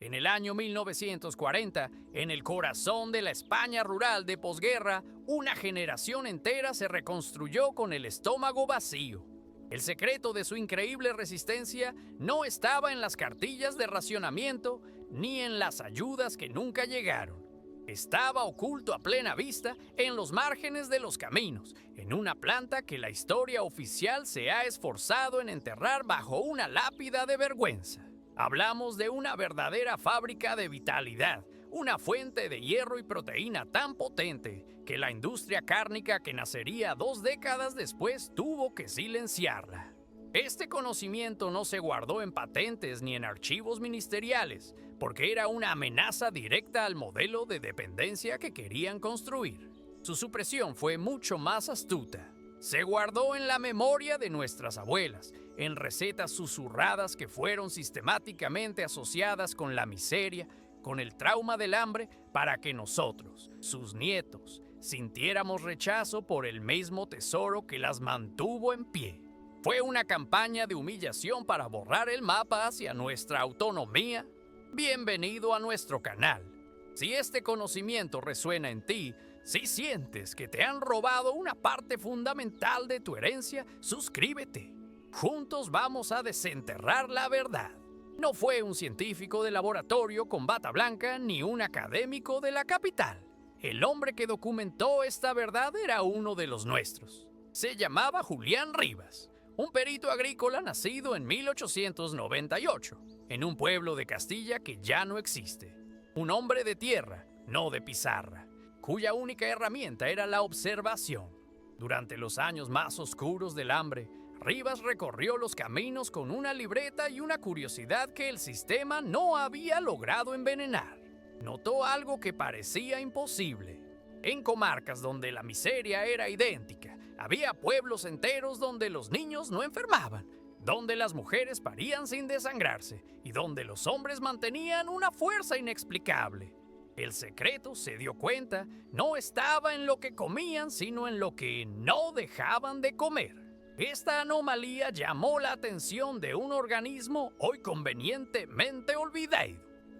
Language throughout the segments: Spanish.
En el año 1940, en el corazón de la España rural de posguerra, una generación entera se reconstruyó con el estómago vacío. El secreto de su increíble resistencia no estaba en las cartillas de racionamiento ni en las ayudas que nunca llegaron. Estaba oculto a plena vista en los márgenes de los caminos, en una planta que la historia oficial se ha esforzado en enterrar bajo una lápida de vergüenza. Hablamos de una verdadera fábrica de vitalidad, una fuente de hierro y proteína tan potente que la industria cárnica que nacería 2 décadas después tuvo que silenciarla. Este conocimiento no se guardó en patentes ni en archivos ministeriales, porque era una amenaza directa al modelo de dependencia que querían construir. Su supresión fue mucho más astuta. Se guardó en la memoria de nuestras abuelas, en recetas susurradas que fueron sistemáticamente asociadas con la miseria, con el trauma del hambre, para que nosotros, sus nietos, sintiéramos rechazo por el mismo tesoro que las mantuvo en pie. Fue una campaña de humillación para borrar el mapa hacia nuestra autonomía. Bienvenido a nuestro canal. Si este conocimiento resuena en ti, si sientes que te han robado una parte fundamental de tu herencia, suscríbete. Juntos vamos a desenterrar la verdad. No fue un científico de laboratorio con bata blanca ni un académico de la capital. El hombre que documentó esta verdad era uno de los nuestros. Se llamaba Julián Rivas, un perito agrícola nacido en 1898, en un pueblo de Castilla que ya no existe. Un hombre de tierra, no de pizarra, cuya única herramienta era la observación. Durante los años más oscuros del hambre, Rivas recorrió los caminos con una libreta y una curiosidad que el sistema no había logrado envenenar. Notó algo que parecía imposible. En comarcas donde la miseria era idéntica, había pueblos enteros donde los niños no enfermaban, donde las mujeres parían sin desangrarse y donde los hombres mantenían una fuerza inexplicable. El secreto, se dio cuenta, no estaba en lo que comían, sino en lo que no dejaban de comer. Esta anomalía llamó la atención de un organismo hoy convenientemente olvidado,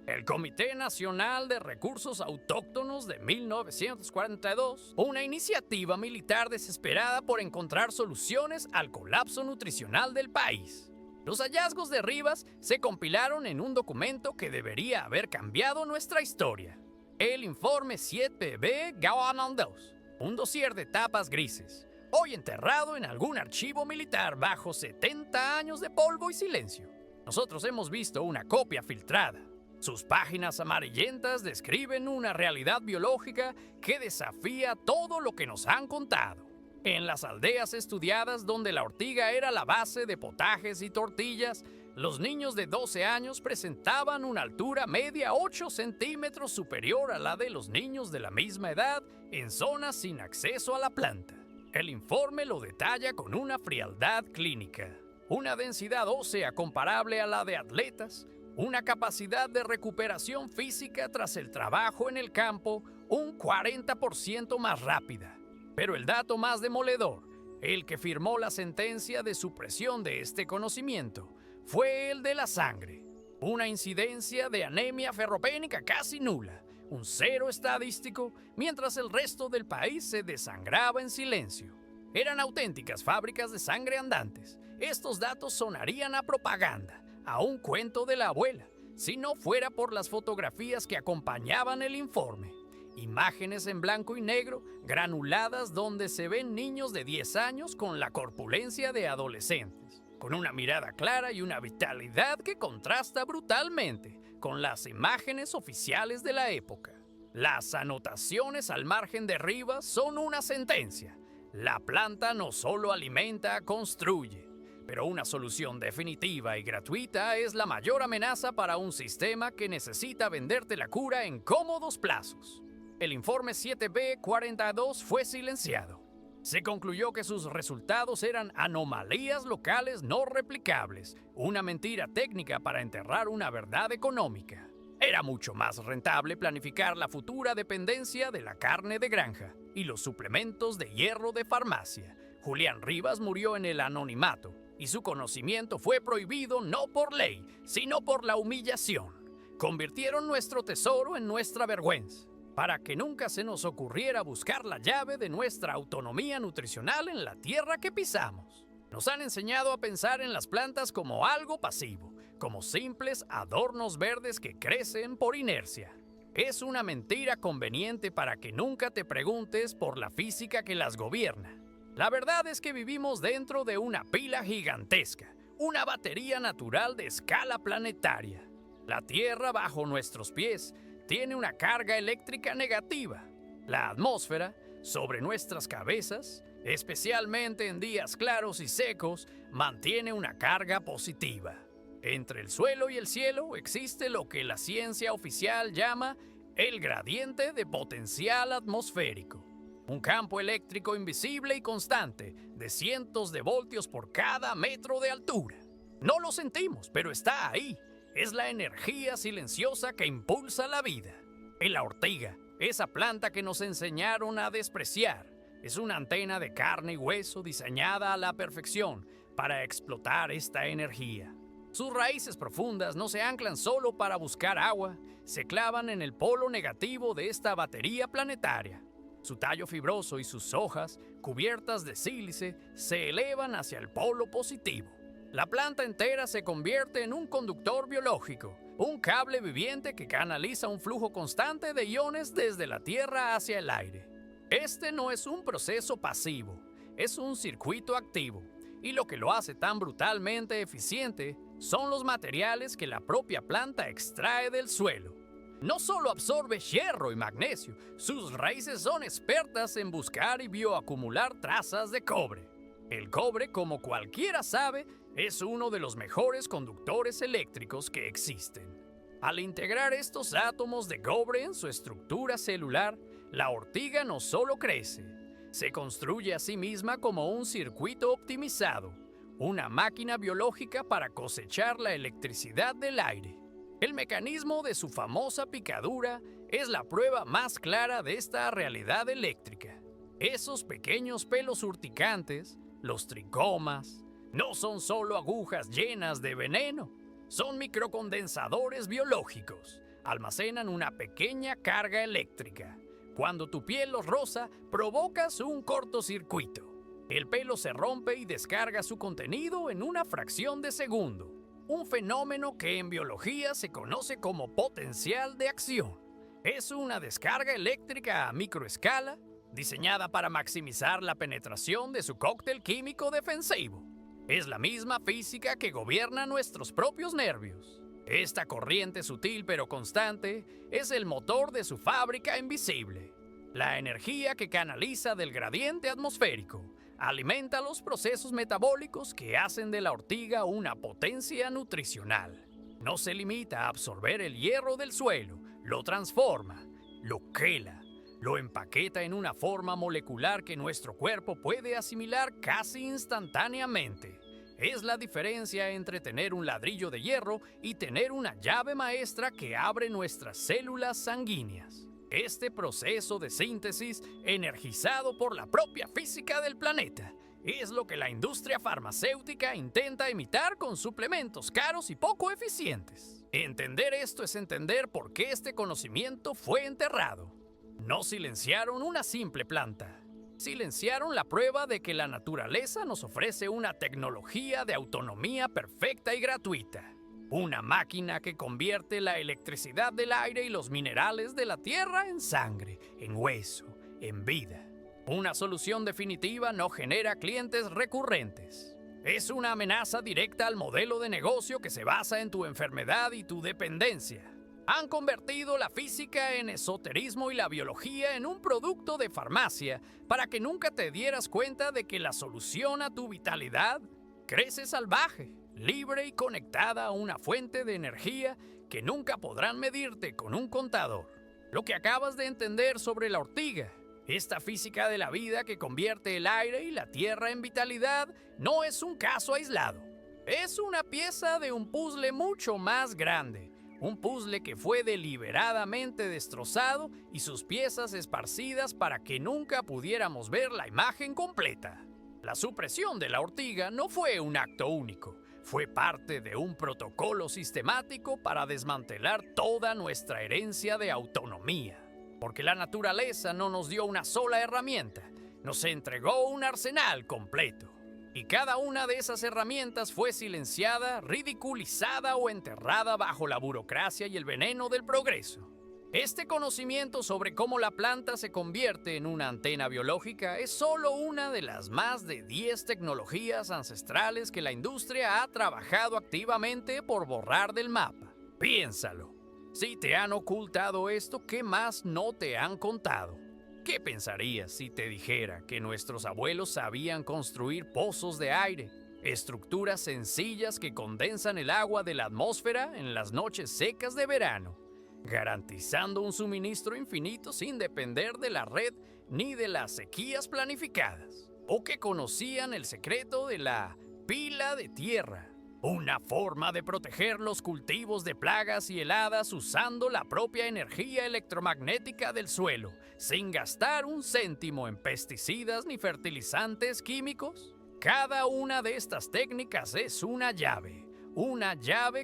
el Comité Nacional de Recursos Autóctonos de 1942, una iniciativa militar desesperada por encontrar soluciones al colapso nutricional del país. Los hallazgos de Rivas se compilaron en un documento que debería haber cambiado nuestra historia. El Informe 7B Gawanan 2, un dossier de tapas grises, hoy enterrado en algún archivo militar bajo 70 años de polvo y silencio. Nosotros hemos visto una copia filtrada. Sus páginas amarillentas describen una realidad biológica que desafía todo lo que nos han contado. En las aldeas estudiadas donde la ortiga era la base de potajes y tortillas, los niños de 12 años presentaban una altura media 8 centímetros superior a la de los niños de la misma edad en zonas sin acceso a la planta. El informe lo detalla con una frialdad clínica, una densidad ósea comparable a la de atletas, una capacidad de recuperación física tras el trabajo en el campo un 40% más rápida. Pero el dato más demoledor, el que firmó la sentencia de supresión de este conocimiento, fue el de la sangre. Una incidencia de anemia ferropénica casi nula, un cero estadístico, mientras el resto del país se desangraba en silencio. Eran auténticas fábricas de sangre andantes. Estos datos sonarían a propaganda, a un cuento de la abuela, si no fuera por las fotografías que acompañaban el informe. Imágenes en blanco y negro, granuladas, donde se ven niños de 10 años con la corpulencia de adolescentes, con una mirada clara y una vitalidad que contrasta brutalmente con las imágenes oficiales de la época. Las anotaciones al margen de Rivas son una sentencia. La planta no solo alimenta, construye. Pero una solución definitiva y gratuita es la mayor amenaza para un sistema que necesita venderte la cura en cómodos plazos. El informe 7B42 fue silenciado. Se concluyó que sus resultados eran anomalías locales no replicables, una mentira técnica para enterrar una verdad económica. Era mucho más rentable planificar la futura dependencia de la carne de granja y los suplementos de hierro de farmacia. Julián Rivas murió en el anonimato y su conocimiento fue prohibido no por ley, sino por la humillación. Convirtieron nuestro tesoro en nuestra vergüenza, para que nunca se nos ocurriera buscar la llave de nuestra autonomía nutricional en la tierra que pisamos. Nos han enseñado a pensar en las plantas como algo pasivo, como simples adornos verdes que crecen por inercia. Es una mentira conveniente para que nunca te preguntes por la física que las gobierna. La verdad es que vivimos dentro de una pila gigantesca, una batería natural de escala planetaria. La Tierra bajo nuestros pies tiene una carga eléctrica negativa. La atmósfera sobre nuestras cabezas, especialmente en días claros y secos, mantiene una carga positiva. Entre el suelo y el cielo existe lo que la ciencia oficial llama el gradiente de potencial atmosférico. Un campo eléctrico invisible y constante de cientos de voltios por cada metro de altura. No lo sentimos, pero está ahí. Es la energía silenciosa que impulsa la vida. En la ortiga, esa planta que nos enseñaron a despreciar, es una antena de carne y hueso diseñada a la perfección para explotar esta energía. Sus raíces profundas no se anclan solo para buscar agua, se clavan en el polo negativo de esta batería planetaria. Su tallo fibroso y sus hojas, cubiertas de sílice, se elevan hacia el polo positivo. La planta entera se convierte en un conductor biológico, un cable viviente que canaliza un flujo constante de iones desde la Tierra hacia el aire. Este no es un proceso pasivo, es un circuito activo, y lo que lo hace tan brutalmente eficiente son los materiales que la propia planta extrae del suelo. No solo absorbe hierro y magnesio, sus raíces son expertas en buscar y bioacumular trazas de cobre. El cobre, como cualquiera sabe, es uno de los mejores conductores eléctricos que existen. Al integrar estos átomos de cobre en su estructura celular, la ortiga no solo crece, se construye a sí misma como un circuito optimizado, una máquina biológica para cosechar la electricidad del aire. El mecanismo de su famosa picadura es la prueba más clara de esta realidad eléctrica. Esos pequeños pelos urticantes, los tricomas, no son solo agujas llenas de veneno, son microcondensadores biológicos. Almacenan una pequeña carga eléctrica. Cuando tu piel los roza, provocas un cortocircuito. El pelo se rompe y descarga su contenido en una fracción de segundo. Un fenómeno que en biología se conoce como potencial de acción. Es una descarga eléctrica a microescala, diseñada para maximizar la penetración de su cóctel químico defensivo. Es la misma física que gobierna nuestros propios nervios. Esta corriente sutil pero constante es el motor de su fábrica invisible. La energía que canaliza del gradiente atmosférico alimenta los procesos metabólicos que hacen de la ortiga una potencia nutricional. No se limita a absorber el hierro del suelo, lo transforma, lo quela, lo empaqueta en una forma molecular que nuestro cuerpo puede asimilar casi instantáneamente. Es la diferencia entre tener un ladrillo de hierro y tener una llave maestra que abre nuestras células sanguíneas. Este proceso de síntesis, energizado por la propia física del planeta, es lo que la industria farmacéutica intenta imitar con suplementos caros y poco eficientes. Entender esto es entender por qué este conocimiento fue enterrado. No silenciaron una simple planta. Silenciaron la prueba de que la naturaleza nos ofrece una tecnología de autonomía perfecta y gratuita. Una máquina que convierte la electricidad del aire y los minerales de la tierra en sangre, en hueso, en vida. Una solución definitiva no genera clientes recurrentes. Es una amenaza directa al modelo de negocio que se basa en tu enfermedad y tu dependencia. Han convertido la física en esoterismo y la biología en un producto de farmacia para que nunca te dieras cuenta de que la solución a tu vitalidad crece salvaje, libre y conectada a una fuente de energía que nunca podrán medirte con un contador. Lo que acabas de entender sobre la ortiga, esta física de la vida que convierte el aire y la tierra en vitalidad, no es un caso aislado. Es una pieza de un puzzle mucho más grande. Un puzzle que fue deliberadamente destrozado y sus piezas esparcidas para que nunca pudiéramos ver la imagen completa. La supresión de la ortiga no fue un acto único, Fue parte de un protocolo sistemático para desmantelar toda nuestra herencia de autonomía. Porque la naturaleza no nos dio una sola herramienta, nos entregó un arsenal completo. Y cada una de esas herramientas fue silenciada, ridiculizada o enterrada bajo la burocracia y el veneno del progreso. Este conocimiento sobre cómo la planta se convierte en una antena biológica es solo una de las más de 10 tecnologías ancestrales que la industria ha trabajado activamente por borrar del mapa. Piénsalo. Si te han ocultado esto, ¿qué más no te han contado? ¿Qué pensarías si te dijera que nuestros abuelos sabían construir pozos de aire, estructuras sencillas que condensan el agua de la atmósfera en las noches secas de verano, garantizando un suministro infinito sin depender de la red ni de las sequías planificadas? ¿O que conocían el secreto de la pila de tierra? Una forma de proteger los cultivos de plagas y heladas usando la propia energía electromagnética del suelo, sin gastar un céntimo en pesticidas ni fertilizantes químicos. Cada una de estas técnicas es una llave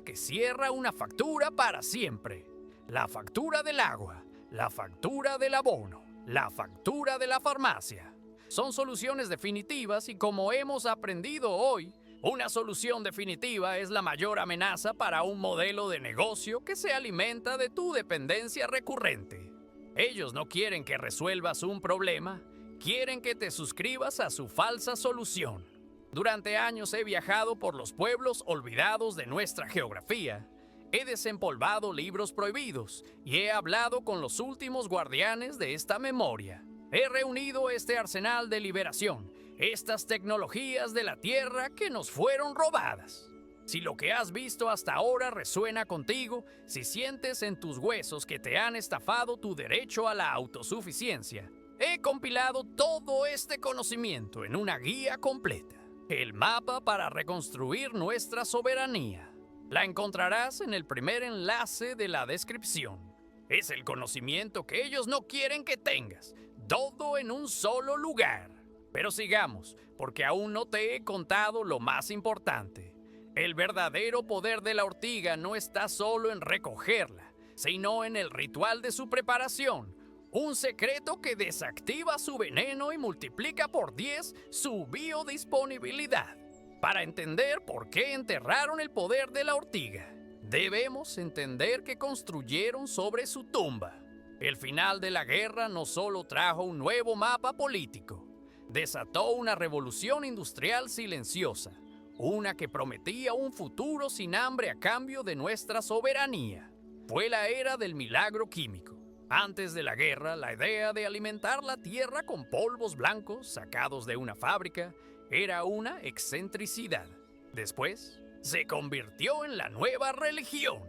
que cierra una factura para siempre. La factura del agua, la factura del abono, la factura de la farmacia. Son soluciones definitivas y, como hemos aprendido hoy, una solución definitiva es la mayor amenaza para un modelo de negocio que se alimenta de tu dependencia recurrente. Ellos no quieren que resuelvas un problema, quieren que te suscribas a su falsa solución. Durante años he viajado por los pueblos olvidados de nuestra geografía. He desempolvado libros prohibidos y he hablado con los últimos guardianes de esta memoria. He reunido este arsenal de liberación, estas tecnologías de la Tierra que nos fueron robadas. Si lo que has visto hasta ahora resuena contigo, si sientes en tus huesos que te han estafado tu derecho a la autosuficiencia, he compilado todo este conocimiento en una guía completa, el mapa para reconstruir nuestra soberanía. La encontrarás en el primer enlace de la descripción. Es el conocimiento que ellos no quieren que tengas, todo en un solo lugar. Pero sigamos, porque aún no te he contado lo más importante. El verdadero poder de la ortiga no está solo en recogerla, sino en el ritual de su preparación. Un secreto que desactiva su veneno y multiplica por 10 su biodisponibilidad. Para entender por qué enterraron el poder de la ortiga, debemos entender que construyeron sobre su tumba. El final de la guerra no solo trajo un nuevo mapa político, desató una revolución industrial silenciosa, una que prometía un futuro sin hambre a cambio de nuestra soberanía. Fue la era del milagro químico. Antes de la guerra, la idea de alimentar la tierra con polvos blancos sacados de una fábrica era una excentricidad. Después, se convirtió en la nueva religión.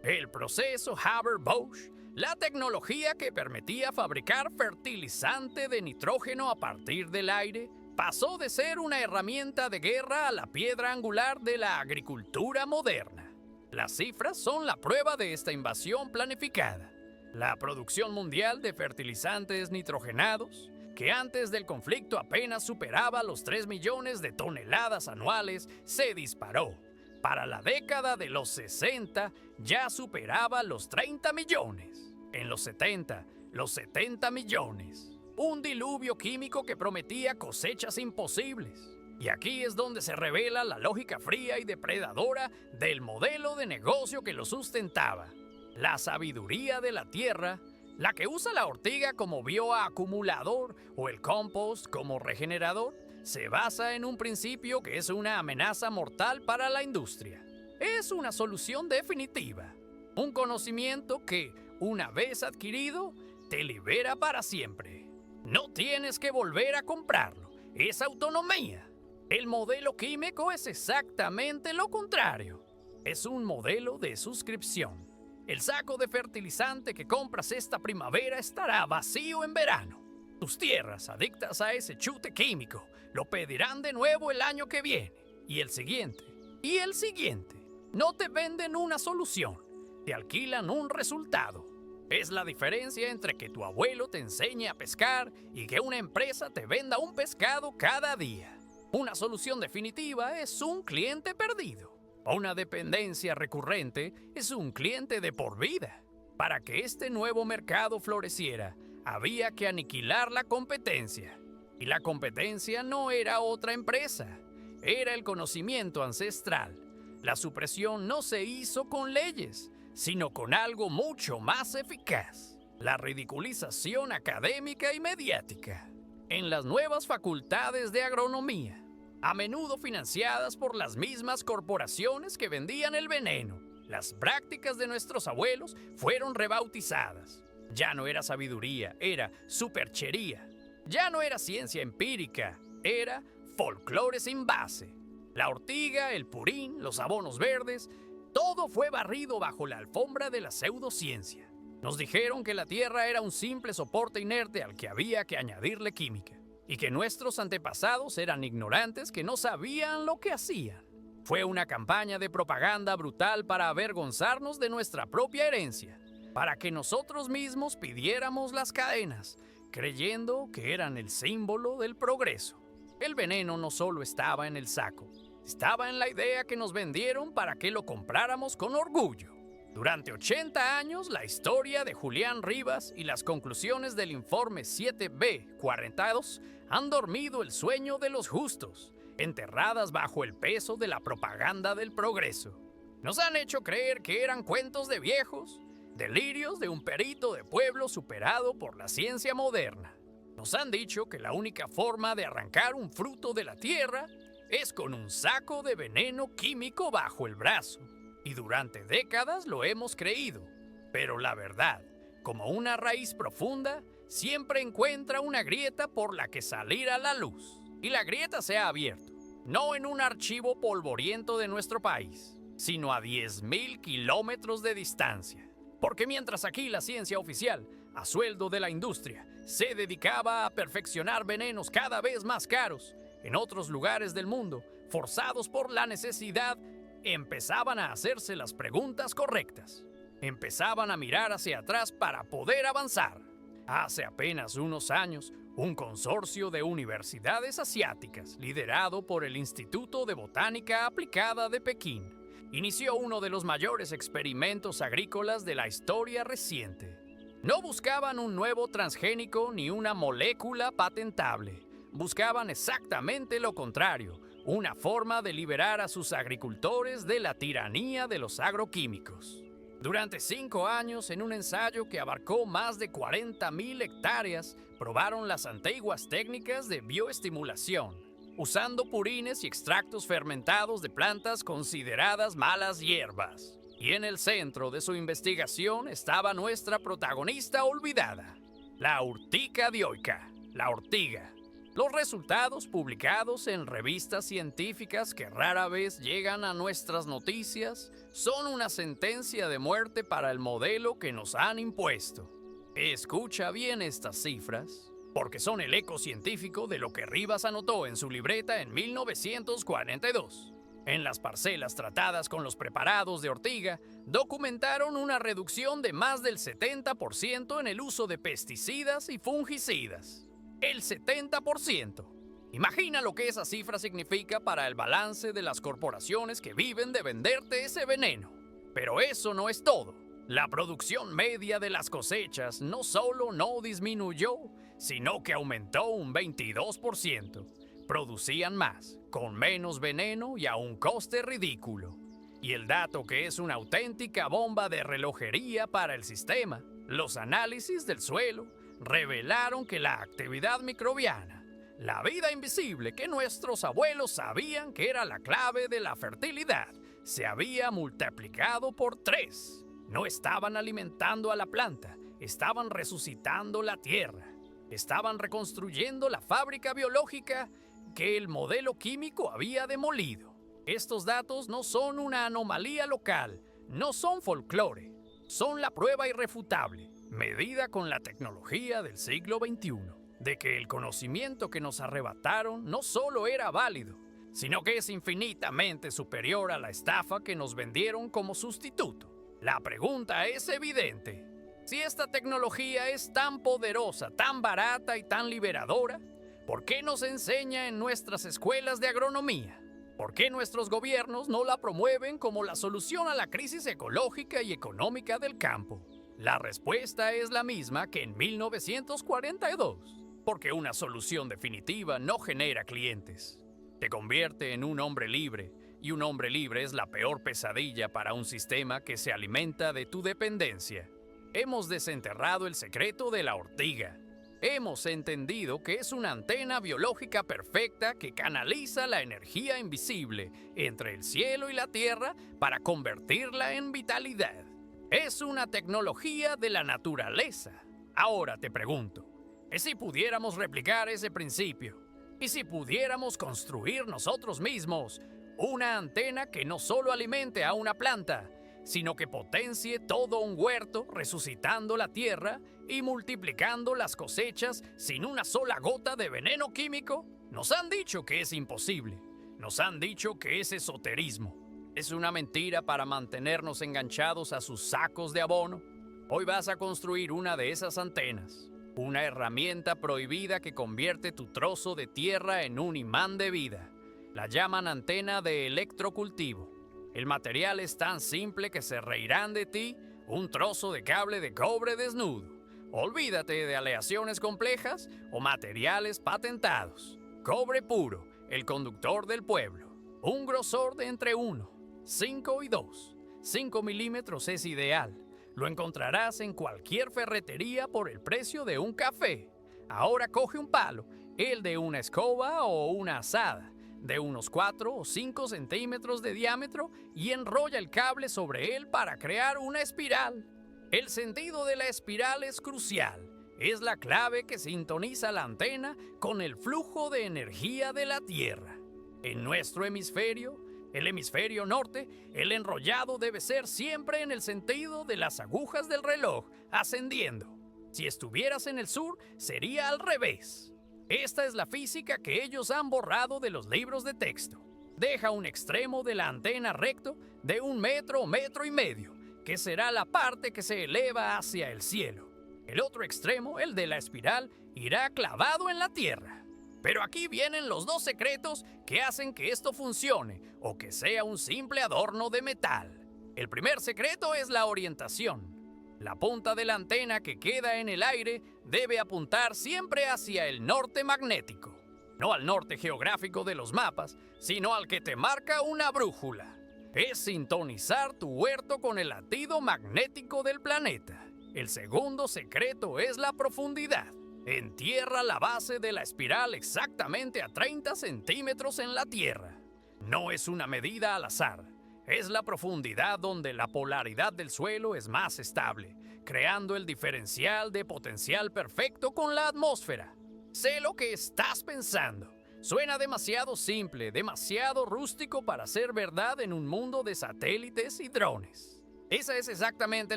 El proceso Haber-Bosch, la tecnología que permitía fabricar fertilizante de nitrógeno a partir del aire, pasó de ser una herramienta de guerra a la piedra angular de la agricultura moderna. Las cifras son la prueba de esta invasión planificada. La producción mundial de fertilizantes nitrogenados, que antes del conflicto apenas superaba los 3 millones de toneladas anuales, se disparó. Para la década de los 60 ya superaba los 30 millones. En los 70, los 70 millones. Un diluvio químico que prometía cosechas imposibles. Y aquí es donde se revela la lógica fría y depredadora del modelo de negocio que lo sustentaba. La sabiduría de la tierra, la que usa la ortiga como bioacumulador o el compost como regenerador, se basa en un principio que es una amenaza mortal para la industria. Es una solución definitiva. Un conocimiento que, una vez adquirido, te libera para siempre. No tienes que volver a comprarlo. Es autonomía. El modelo químico es exactamente lo contrario. Es un modelo de suscripción. El saco de fertilizante que compras esta primavera estará vacío en verano. Tus tierras, adictas a ese chute químico, lo pedirán de nuevo el año que viene, y el siguiente, y el siguiente. No te venden una solución, te alquilan un resultado. Es la diferencia entre que tu abuelo te enseñe a pescar y que una empresa te venda un pescado cada día. Una solución definitiva es un cliente perdido. Una dependencia recurrente es un cliente de por vida. Para que este nuevo mercado floreciera, había que aniquilar la competencia. Y la competencia no era otra empresa, era el conocimiento ancestral. La supresión no se hizo con leyes, sino con algo mucho más eficaz: la ridiculización académica y mediática. En las nuevas facultades de agronomía, a menudo financiadas por las mismas corporaciones que vendían el veneno, las prácticas de nuestros abuelos fueron rebautizadas. Ya no era sabiduría, era superchería. Ya no era ciencia empírica, era folclore sin base. La ortiga, el purín, los abonos verdes, todo fue barrido bajo la alfombra de la pseudociencia. Nos dijeron que la tierra era un simple soporte inerte al que había que añadirle química, y que nuestros antepasados eran ignorantes que no sabían lo que hacían. Fue una campaña de propaganda brutal para avergonzarnos de nuestra propia herencia, para que nosotros mismos pidiéramos las cadenas, creyendo que eran el símbolo del progreso. El veneno no solo estaba en el saco, estaba en la idea que nos vendieron para que lo compráramos con orgullo. Durante 80 años, la historia de Julián Rivas y las conclusiones del informe 7B42 han dormido el sueño de los justos, enterradas bajo el peso de la propaganda del progreso. Nos han hecho creer que eran cuentos de viejos, delirios de un perito de pueblo superado por la ciencia moderna. Nos han dicho que la única forma de arrancar un fruto de la tierra es con un saco de veneno químico bajo el brazo. Y durante décadas lo hemos creído. Pero la verdad, como una raíz profunda, siempre encuentra una grieta por la que salir a la luz. Y la grieta se ha abierto, no en un archivo polvoriento de nuestro país, sino a 10.000 kilómetros de distancia. Porque mientras aquí la ciencia oficial, a sueldo de la industria, se dedicaba a perfeccionar venenos cada vez más caros, en otros lugares del mundo, forzados por la necesidad, empezaban a hacerse las preguntas correctas. Empezaban a mirar hacia atrás para poder avanzar. Hace apenas unos años, un consorcio de universidades asiáticas, liderado por el Instituto de Botánica Aplicada de Pekín, inició uno de los mayores experimentos agrícolas de la historia reciente. No buscaban un nuevo transgénico ni una molécula patentable. Buscaban exactamente lo contrario: una forma de liberar a sus agricultores de la tiranía de los agroquímicos. Durante 5 años, en un ensayo que abarcó más de 40.000 hectáreas, probaron las antiguas técnicas de bioestimulación, usando purines y extractos fermentados de plantas consideradas malas hierbas. Y en el centro de su investigación estaba nuestra protagonista olvidada, la urtica dioica, la ortiga. Los resultados, publicados en revistas científicas que rara vez llegan a nuestras noticias, son una sentencia de muerte para el modelo que nos han impuesto. Escucha bien estas cifras, porque son el eco científico de lo que Rivas anotó en su libreta en 1942. En las parcelas tratadas con los preparados de ortiga, documentaron una reducción de más del 70% en el uso de pesticidas y fungicidas. El 70%. Imagina lo que esa cifra significa para el balance de las corporaciones que viven de venderte ese veneno. Pero eso no es todo. La producción media de las cosechas no solo no disminuyó, sino que aumentó un 22%. Producían más, con menos veneno y a un coste ridículo. Y el dato que es una auténtica bomba de relojería para el sistema: los análisis del suelo revelaron que la actividad microbiana, la vida invisible que nuestros abuelos sabían que era la clave de la fertilidad, se había multiplicado por 3. No estaban alimentando a la planta, estaban resucitando la tierra. Estaban reconstruyendo la fábrica biológica que el modelo químico había demolido. Estos datos no son una anomalía local, no son folclore, son la prueba irrefutable, medida con la tecnología del siglo XXI, de que el conocimiento que nos arrebataron no solo era válido, sino que es infinitamente superior a la estafa que nos vendieron como sustituto. La pregunta es evidente: si esta tecnología es tan poderosa, tan barata y tan liberadora, ¿por qué nos enseña en nuestras escuelas de agronomía ¿Por qué nuestros gobiernos no la promueven como la solución a la crisis ecológica y económica del campo? La respuesta es la misma que en 1942, porque una solución definitiva no genera clientes. Te convierte en un hombre libre, y un hombre libre es la peor pesadilla para un sistema que se alimenta de tu dependencia. Hemos desenterrado el secreto de la ortiga. Hemos entendido que es una antena biológica perfecta que canaliza la energía invisible entre el cielo y la tierra para convertirla en vitalidad. Es una tecnología de la naturaleza. Ahora te pregunto, ¿y si pudiéramos replicar ese principio? ¿Y si pudiéramos construir nosotros mismos una antena que no solo alimente a una planta, sino que potencie todo un huerto, resucitando la tierra y multiplicando las cosechas sin una sola gota de veneno químico? Nos han dicho que es imposible. Nos han dicho que es esoterismo. Es una mentira para mantenernos enganchados a sus sacos de abono. Hoy vas a construir una de esas antenas. Una herramienta prohibida que convierte tu trozo de tierra en un imán de vida. La llaman antena de electrocultivo. El material es tan simple que se reirán de ti, un trozo de cable de cobre desnudo. Olvídate de aleaciones complejas o materiales patentados. Cobre puro, el conductor del pueblo. Un grosor de entre 1, 5 y 2. 5 milímetros es ideal. Lo encontrarás en cualquier ferretería por el precio de un café. Ahora coge un palo, el de una escoba o una azada, de unos 4 o 5 centímetros de diámetro y enrolla el cable sobre él para crear una espiral. El sentido de la espiral es crucial. Es la clave que sintoniza la antena con el flujo de energía de la Tierra. En nuestro hemisferio, el hemisferio norte, el enrollado debe ser siempre en el sentido de las agujas del reloj, ascendiendo. Si estuvieras en el sur, sería al revés. Esta es la física que ellos han borrado de los libros de texto. Deja un extremo de la antena recto de 1 metro o metro y medio, que será la parte que se eleva hacia el cielo. El otro extremo, el de la espiral, irá clavado en la tierra. Pero aquí vienen los 2 secretos que hacen que esto funcione o que sea un simple adorno de metal. El primer secreto es la orientación. La punta de la antena que queda en el aire debe apuntar siempre hacia el norte magnético. No al norte geográfico de los mapas, sino al que te marca una brújula. Es sintonizar tu huerto con el latido magnético del planeta. El segundo secreto es la profundidad. Entierra la base de la espiral exactamente a 30 centímetros en la tierra. No es una medida al azar. Es la profundidad donde la polaridad del suelo es más estable, creando el diferencial de potencial perfecto con la atmósfera. Sé lo que estás pensando. Suena demasiado simple, demasiado rústico para ser verdad en un mundo de satélites y drones. Esa es exactamente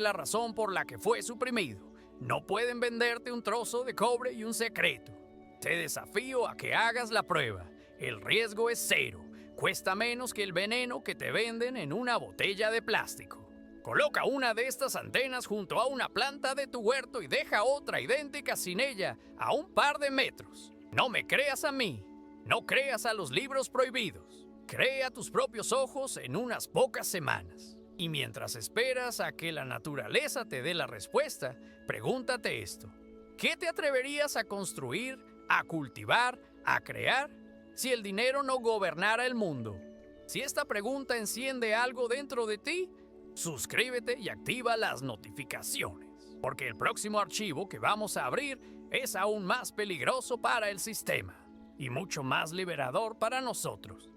la razón por la que fue suprimido. No pueden venderte un trozo de cobre y un secreto. Te desafío a que hagas la prueba. El riesgo es 0. Cuesta menos que el veneno que te venden en una botella de plástico. Coloca una de estas antenas junto a una planta de tu huerto y deja otra idéntica sin ella a un par de metros. No me creas a mí. No creas a los libros prohibidos. Crea tus propios ojos en unas pocas semanas. Y mientras esperas a que la naturaleza te dé la respuesta, pregúntate esto. ¿Qué te atreverías a construir, a cultivar, a crear, si el dinero no gobernara el mundo? Si esta pregunta enciende algo dentro de ti, suscríbete y activa las notificaciones, porque el próximo archivo que vamos a abrir es aún más peligroso para el sistema y mucho más liberador para nosotros.